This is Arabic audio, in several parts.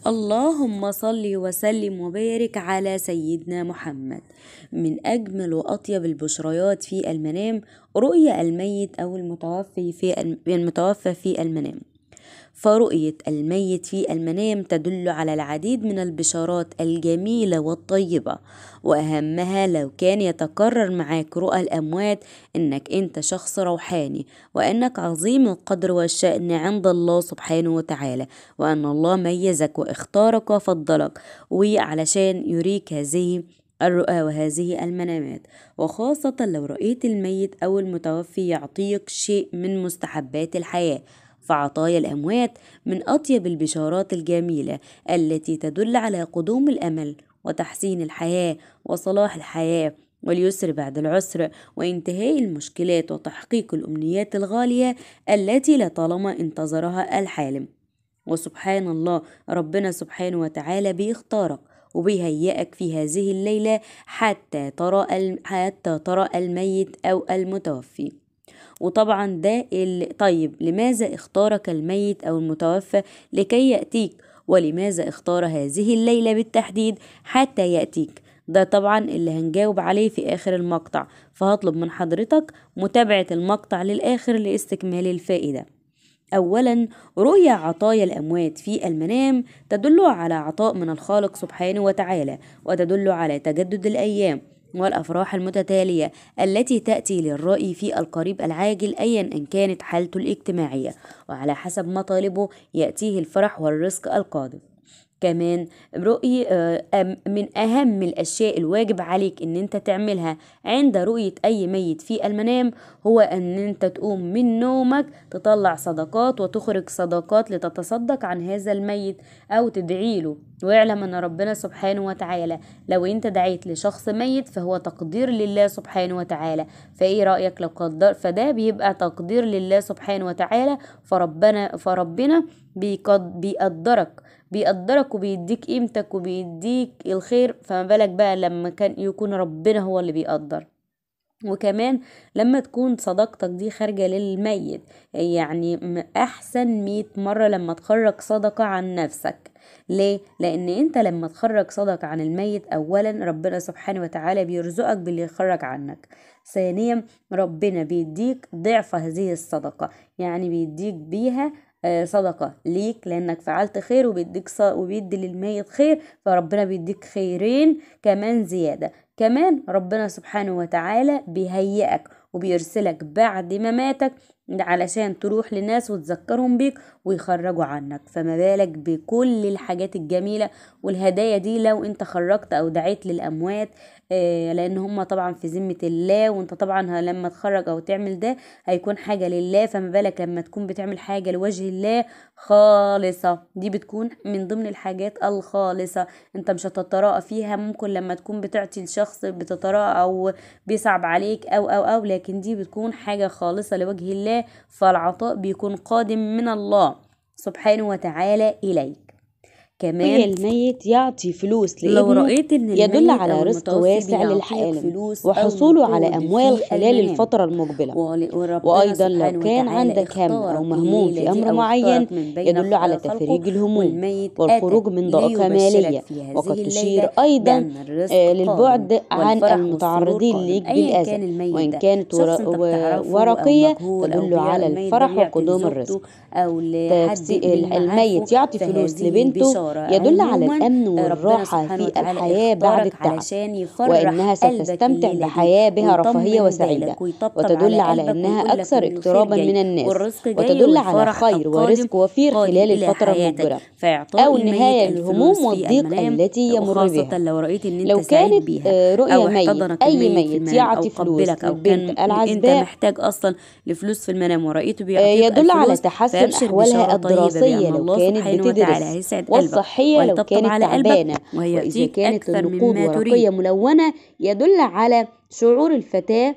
اللهم صل وسلم وبارك على سيدنا محمد. من أجمل وأطيب البشريات في المنام رؤيا الميت أو المتوفى في المنام. فرؤية الميت في المنام تدل على العديد من البشارات الجميلة والطيبة، وأهمها لو كان يتكرر معاك رؤى الأموات إنك أنت شخص روحاني، وإنك عظيم القدر والشأن عند الله سبحانه وتعالى، وأن الله ميزك واختارك وفضلك وعلشان يريك هذه الرؤى وهذه المنامات، وخاصة لو رأيت الميت أو المتوفي يعطيك شيء من مستحبات الحياة. فعطايا الأموات من أطيب البشارات الجميلة التي تدل على قدوم الأمل وتحسين الحياة وصلاح الحياة واليسر بعد العسر وانتهاء المشكلات وتحقيق الأمنيات الغالية التي لطالما انتظرها الحالم. وسبحان الله، ربنا سبحانه وتعالى بيختارك وبيهيئك في هذه الليلة حتى ترى الميت أو المتوفي. وطبعا طيب لماذا اختارك الميت أو المتوفى لكي يأتيك؟ ولماذا اختار هذه الليلة بالتحديد حتى يأتيك؟ ده طبعا اللي هنجاوب عليه في آخر المقطع، فهطلب من حضرتك متابعة المقطع للآخر لاستكمال الفائدة. أولا، رؤيا عطايا الأموات في المنام تدل على عطاء من الخالق سبحانه وتعالى، وتدل على تجدد الأيام والأفراح المتتالية التي تأتي للرائي في القريب العاجل أيا أن كانت حالته الاجتماعية، وعلى حسب مطالبه يأتيه الفرح والرزق القادم. كمان من أهم الأشياء الواجب عليك إن أنت تعملها عند رؤية أي ميت في المنام هو أن أنت تقوم من نومك تطلع صدقات وتخرج صدقات لتتصدق عن هذا الميت أو تدعيله. واعلم أن ربنا سبحانه وتعالى لو أنت دعيت لشخص ميت فهو تقدير لله سبحانه وتعالى، فإيه رأيك لو قدر؟ فده بيبقى تقدير لله سبحانه وتعالى، فربنا بيقدرك وبيديك قيمتك وبيديك الخير، فما بالك بقى لما كان يكون ربنا هو اللي بيقدر. وكمان لما تكون صداقتك دي خارجة للميت، يعني أحسن 100 مرة لما تخرج صدقة عن نفسك. ليه؟ لأن أنت لما تخرج صدقة عن الميت أولا ربنا سبحانه وتعالى بيرزقك باللي يخرج عنك، ثانيا ربنا بيديك ضعف هذه الصدقة، يعني بيديك بيها صدقة ليك لأنك فعلت خير، وبيدي للميت خير، فربنا بيديك خيرين كمان زيادة. كمان ربنا سبحانه وتعالى بيهيئك وبيرسلك بعد مماتك علشان تروح لناس وتذكرهم بيك ويخرجوا عنك، فما بالك بكل الحاجات الجميلة والهدايا دي لو انت خرجت او دعيت للأموات، لان هم طبعا في ذمة الله، وانت طبعا لما تخرج او تعمل ده هيكون حاجة لله، فما بالك لما تكون بتعمل حاجة لوجه الله خالصة، دي بتكون من ضمن الحاجات الخالصة انت مش هتتراءى فيها. ممكن لما تكون بتعطي لشخص بتتراءى او بيصعب عليك او لكن دي بتكون حاجة خالصة لوجه الله، فالعطاء بيكون قادم من الله سبحانه وتعالى إليك. كمان الميت يعطي فلوس لو لابنه رأيت إن يدل الميت على أو رزق المتوفي واسع بيعطيك للحالم فلوس أو وحصوله على نقود أموال في خلال المنام، الفترة المقبلة. وربنا وأيضا لو سبحانه كان وتعالى عندك هم أو اختارك مهموم الليلة في دي أمر أو معين اختارك من بين يدل على خلقه، تفريج الهموم والميت أتى والخروج من ضائقة ليبشرك مالية. في وقد هذه تشير الليلة أيضا بأن الرزق قادم للبعد عن والفرح والسرور المتعرضين قادم ليك أيا بالأذى، كان الميت وإن ده كانت شخص انت بتعرفه أو ورقية مجهول أو تدل على الميت ده الفرح بيعطي وقدوم الرزق. لزوجته أو لحد من معارفه، الميت يعطي فلوس فهذه لبنته بشارة يدل على عموما الأمن ربنا والراحة سبحانه في وتعالى الحياة بعد اختارك التعب، علشان يفرح وإنها قلبك ستستمتع الليلة دي بحياة بها رفاهية ويطمن وسعيدة، بالك ويطبطب وتدل على على قلبك أنها ويقولك أكثر إن الخير اقترابا من جاي الناس، والرزق جاي وتدل على والفرح خير القادم ورزق وفير قادم خلال إلى الفترة حياتك. المقبلة فإعطاء أو الميت نهاية الفلوس الهموم في والضيق المنام التي يمر وخاصة بها. لو رأيت إن أنت لو سعيد كانت بيها رؤيا أو ميت احتضنك أي الميت في ميت المنام أو يعطي فلوس قبلك أو للبنت كان أنت العزباء محتاج أصلا لفلوس في المنام ورأيته بيعطيك يدل على الفلوس، تحسن فأبشر أحوالها بشارة طيبة الدراسية بأن لو الله كانت سبحانه وتعالى بتدرس، هيسعد قلبك والصحية لو وهيطبطب كانت على قلبك تعبانة. وإذا وهيعطيك كانت أكثر النقود مما تريد. ورقية ملونة يدل على شعور الفتاة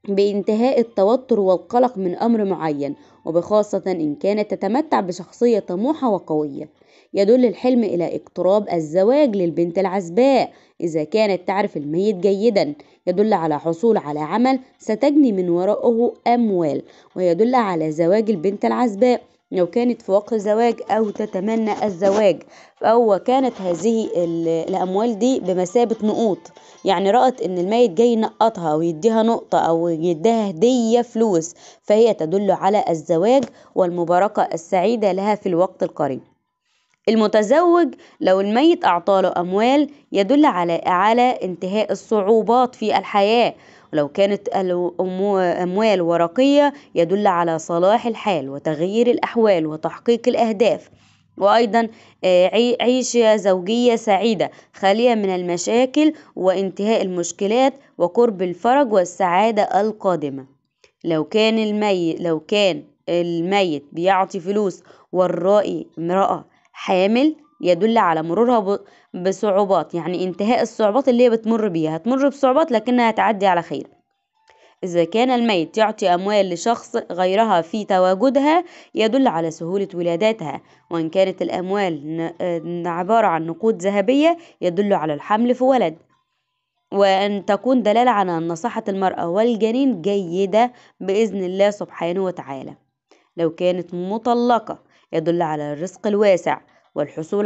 بانتهاء التوتر والقلق من أمر معين، وبخاصة إن كانت تتمتع بشخصية طموحة وقوية. يدل الحلم إلى اقتراب الزواج للبنت العزباء إذا كانت تعرف الميت جيدا، يدل على حصول على عمل ستجني من وراءه أموال، ويدل على زواج البنت العزباء لو كانت في وقت زواج أو تتمنى الزواج، أو كانت هذه الأموال دي بمثابة نقوط، يعني رأت إن الميت جاي ينقطها أو يديها نقطة أو يديها هدية فلوس، فهي تدل على الزواج والمباركة السعيدة لها في الوقت القريب. المتزوج لو الميت أعطاله أموال يدل على انتهاء الصعوبات في الحياة، ولو كانت أموال ورقية يدل على صلاح الحال وتغيير الأحوال وتحقيق الأهداف. وأيضا عيشة زوجية سعيدة خالية من المشاكل وانتهاء المشكلات وقرب الفرج والسعادة القادمة. لو كان الميت بيعطي فلوس والرائي امرأة حامل يدل على مرورها بصعوبات، يعني انتهاء الصعوبات اللي هي بتمر بيها، هتمر بصعوبات لكنها هتعدي على خير. إذا كان الميت يعطي أموال لشخص غيرها في تواجدها يدل على سهولة ولادتها، وإن كانت الأموال عبارة عن نقود ذهبية يدل على الحمل في ولد، وأن تكون دلالة على أن صحة المرأة والجنين جيدة بإذن الله سبحانه وتعالى. لو كانت مطلقة يدل على الرزق الواسع والحصول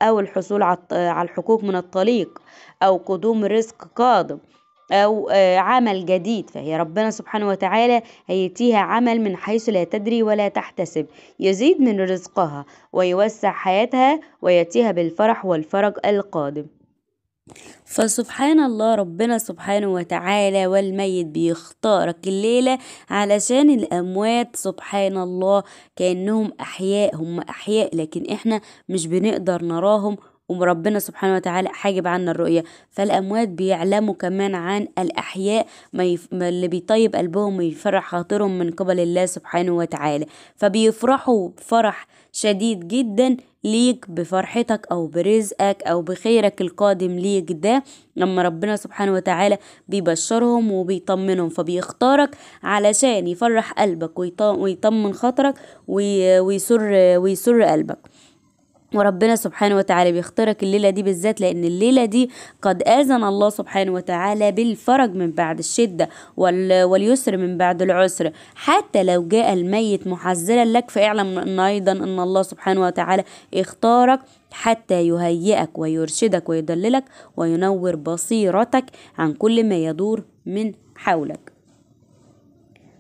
أو الحصول على الحقوق من الطليق، أو قدوم رزق قادم، أو عمل جديد، فهي ربنا سبحانه وتعالى هيتيها عمل من حيث لا تدري ولا تحتسب، يزيد من رزقها ويوسع حياتها ويأتيها بالفرح والفرج القادم. فسبحان الله، ربنا سبحانه وتعالى والميت بيختارك الليلة علشان الأموات سبحان الله كأنهم أحياء، هم أحياء لكن إحنا مش بنقدر نراهم، وربنا سبحانه وتعالى حاجب عنا الرؤية. فالأموات بيعلموا كمان عن الأحياء ما اللي بيطيب قلبهم ويفرح خاطرهم من قبل الله سبحانه وتعالى، فبيفرحوا بفرح شديد جدا ليك بفرحتك أو برزقك أو بخيرك القادم ليك ده، لما ربنا سبحانه وتعالى بيبشرهم وبيطمنهم، فبيختارك علشان يفرح قلبك ويطمن خاطرك ويسر قلبك. وربنا سبحانه وتعالى بيختارك الليلة دي بالذات، لأن الليلة دي قد آذن الله سبحانه وتعالى بالفرج من بعد الشدة واليسر من بعد العسر. حتى لو جاء الميت محذرا لك فاعلم أن أيضا أن الله سبحانه وتعالى اختارك حتى يهيئك ويرشدك ويدللك وينور بصيرتك عن كل ما يدور من حولك.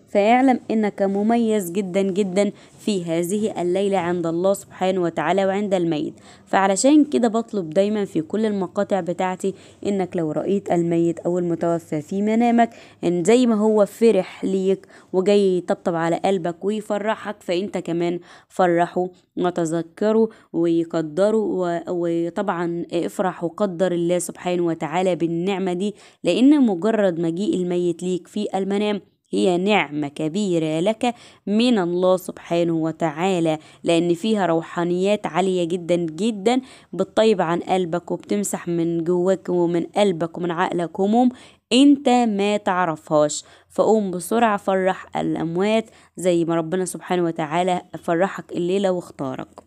فاعلم إنك مميز جدا جدا في هذه الليلة عند الله سبحانه وتعالى وعند الميت. فعلشان كده بطلب دايما في كل المقاطع بتاعتي إنك لو رأيت الميت أو المتوفى في منامك، إن زي ما هو فرح ليك وجاي يطبطب على قلبك ويفرحك، فإنت كمان فرحه وتذكره ويقدره، وطبعا افرح وقدر الله سبحانه وتعالى بالنعمة دي، لأن مجرد مجيء الميت ليك في المنام هي نعمة كبيرة لك من الله سبحانه وتعالى، لأن فيها روحانيات عالية جدا جدا بتطيب عن قلبك وبتمسح من جواك ومن قلبك ومن عقلك هموم انت ما تعرفهاش. فقوم بسرعة فرح الأموات زي ما ربنا سبحانه وتعالى فرحك الليلة واختارك.